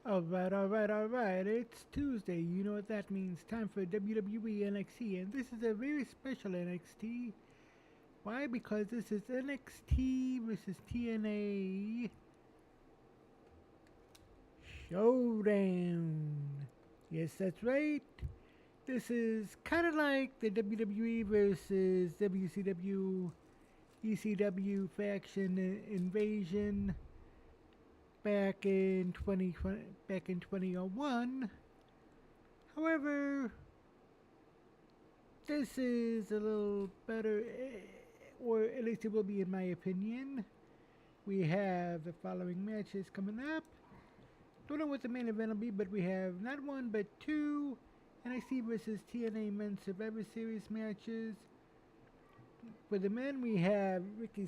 Alright. It's Tuesday. You know what that means. Time for WWE NXT. And this is a very special NXT. Why? Because this is NXT versus TNA ShowDown. Yes, that's right. This is kind of like the WWE versus WCW ECW faction invasion back in 2001. However, this is a little better, or at least it will be in my opinion. We have the following matches coming up. Don't know what the main event will be, but we have not one but two NXT versus TNA Men's Survivor Series matches. For the men, we have Ricky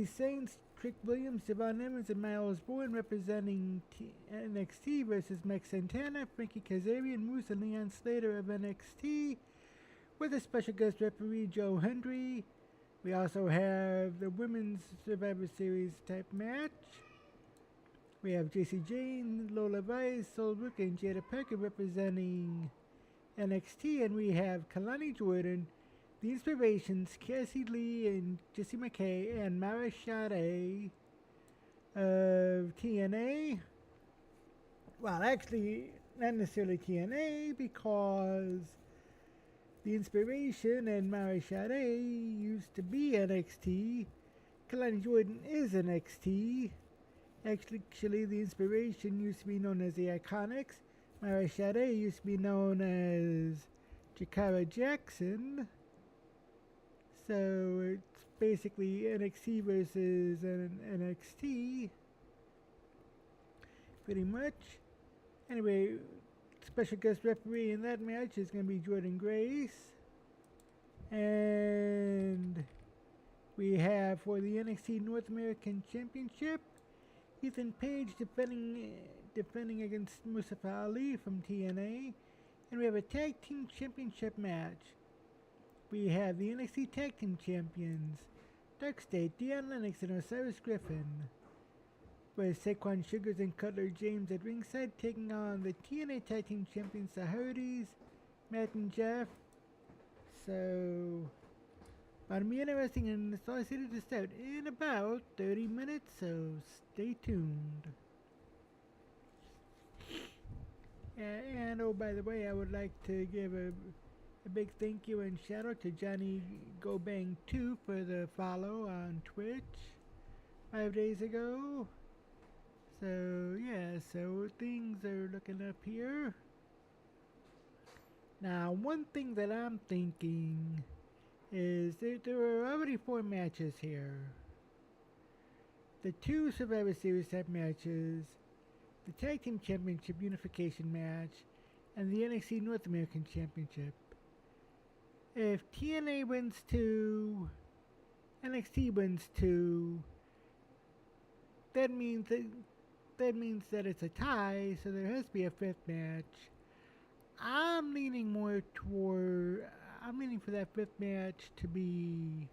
Saints, Trick Williams, Devon Evans, and Miles Bourne representing NXT versus Max Santana, Frankie Kazarian, Moose, and Leon Slater of NXT, with a special guest referee Joe Hendry. We also have the Women's Survivor Series type match. We have JC Jane, Lola Vice, Sol Brook, and Jada Parker representing NXT, and we have Kalani Jordan, The Inspirations, Cassie Lee, and Jessie McKay, and Mara Sade of TNA. Well, actually, not necessarily TNA, because The Inspiration and Mara Sade used to be NXT. Kalani Jordan is NXT. Actually, The Inspiration used to be known as the Iconics. Mara Sade used to be known as Jakara Jackson. So it's basically NXT versus NXT. Pretty much. Anyway, special guest referee in that match is going to be Jordan Grace. And we have for the NXT North American Championship, Ethan Page defending against Mustafa Ali from TNA. And we have a Tag Team Championship match. We have the NXT Tag Team Champions, Dark State, Deion Lennox, and Osiris Griffin, with Saquon Sugars and Cutler James at ringside, taking on the TNA Tag Team Champions, the Hardys, Matt and Jeff. So, it'll be interesting, and it's all I see to start in about 30 minutes, so stay tuned. And oh, by the way, I would like to give a big thank you and shout out to Johnny Go Bang 2 for the follow on Twitch 5 days ago. So yeah, so things are looking up here. Now, one thing that I'm thinking is there are already 4 matches here. The 2 Survivor Series type matches, the Tag Team Championship Unification match, and the NXT North American Championship. If TNA wins 2, NXT wins 2, that means that it's a tie, so there has to be a 5th match. I'm leaning for that 5th match to be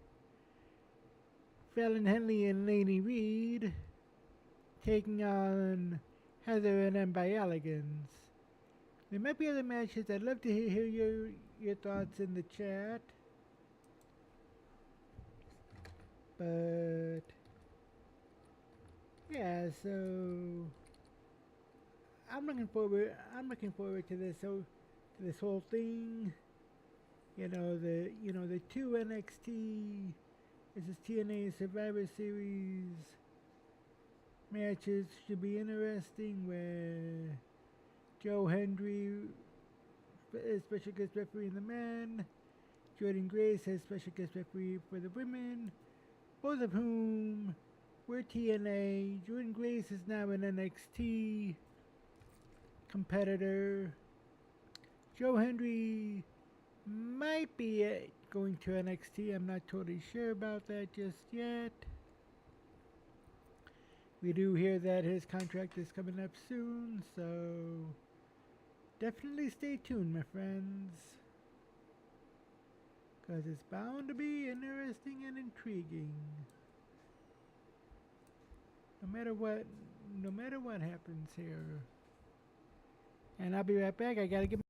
Fallon Henley and Lainey Reed taking on Heather and Ember Elegance. There might be other matches. I'd love to hear your thoughts in the chat. But yeah, so I'm looking forward to this whole thing. The 2 NXT versus TNA Survivor Series matches should be interesting, where Joe Hendry is special guest referee in the men, Jordan Grace has special guest referee for the women, both of whom were TNA. Jordan Grace is now an NXT competitor. Joe Hendry might be going to NXT. I'm not totally sure about that just yet. We do hear that his contract is coming up soon, so definitely stay tuned, my friends, because it's bound to be interesting and intriguing. No no matter what happens here. And I'll be right back. I gotta get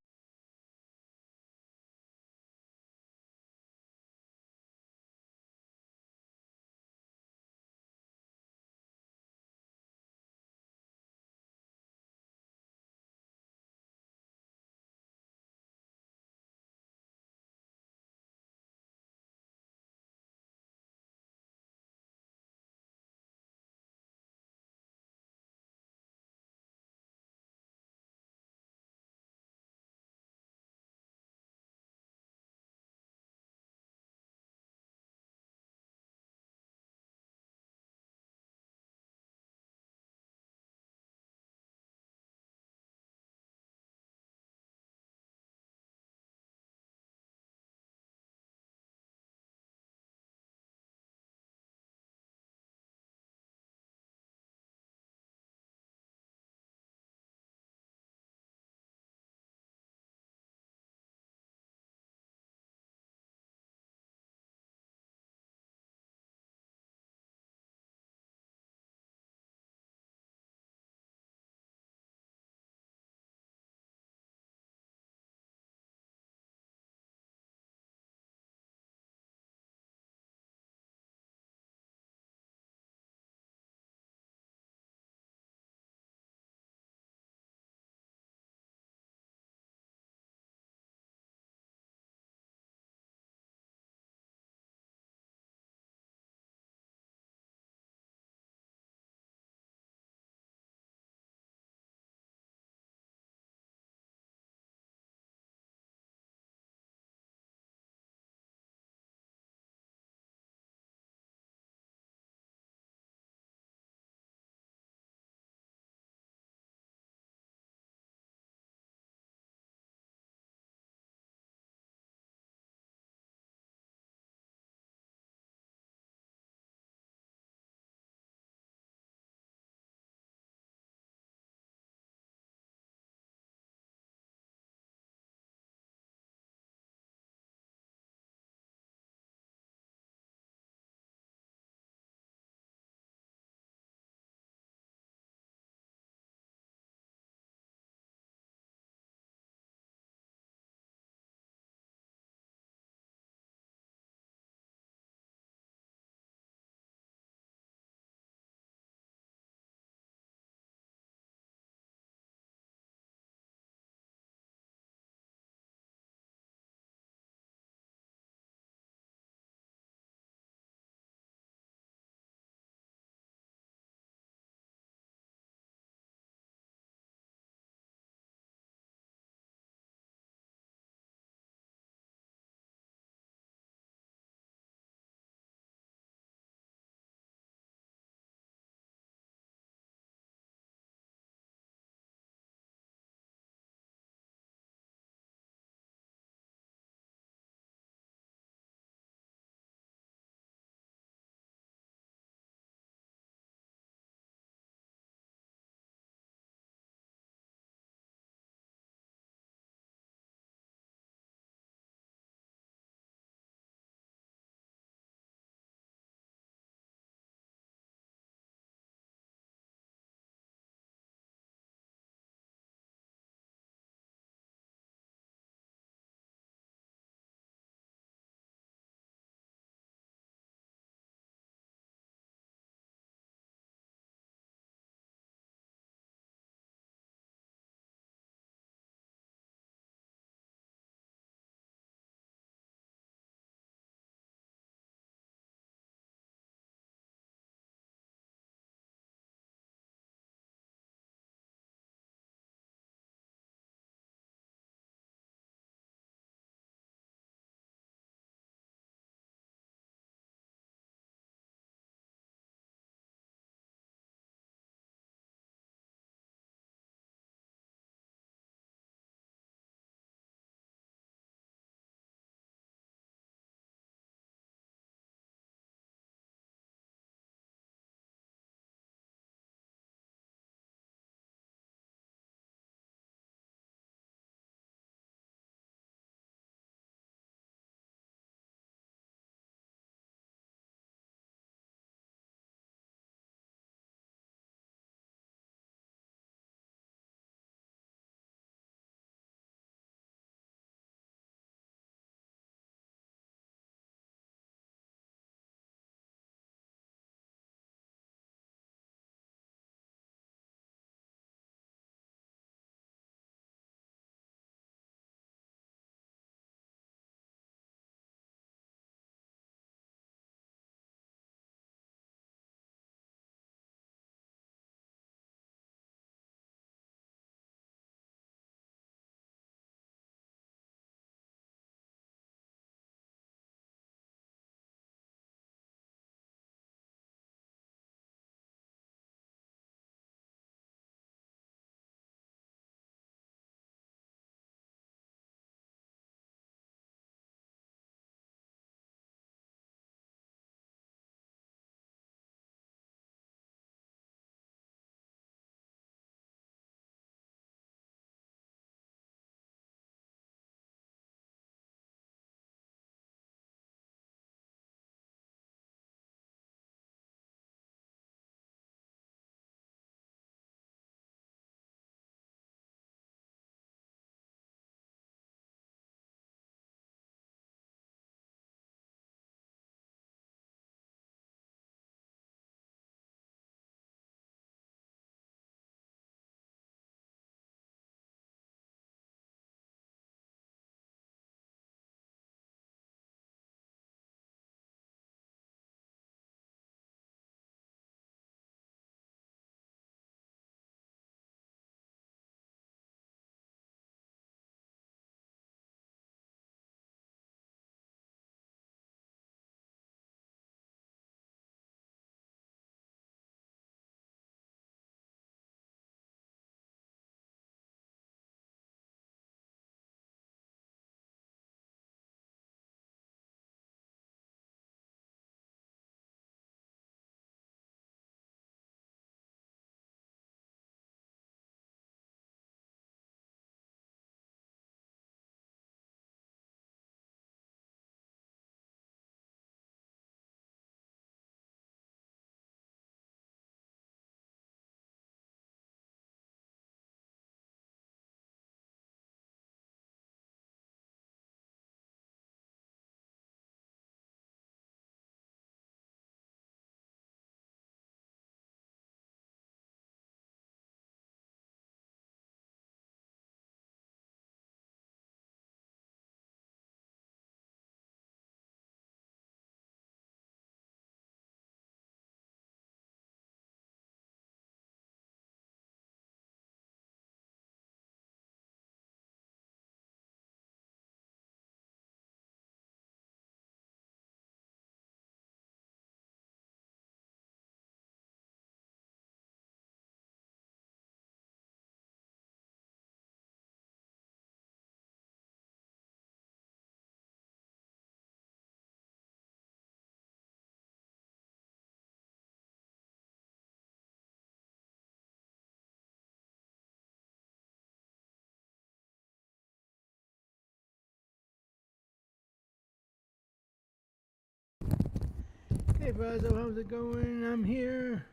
Hey Basil, how's it going? I'm here.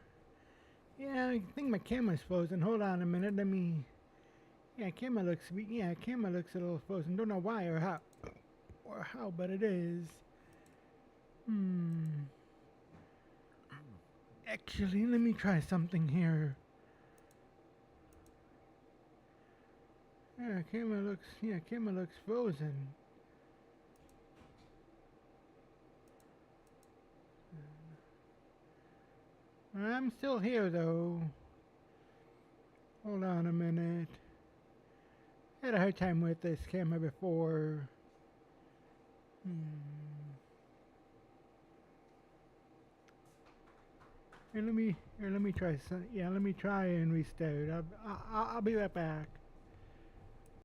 Yeah, I think my camera's frozen. Hold on a minute, let me... Yeah, camera looks sweet. Yeah, camera looks a little frozen. Don't know why or how, but it is. Actually, let me try something here. Yeah, camera looks frozen. I'm still here though. Hold on a minute. Had a hard time with this camera before. Here, let me try some. Yeah, let me try and restart. I'll be right back.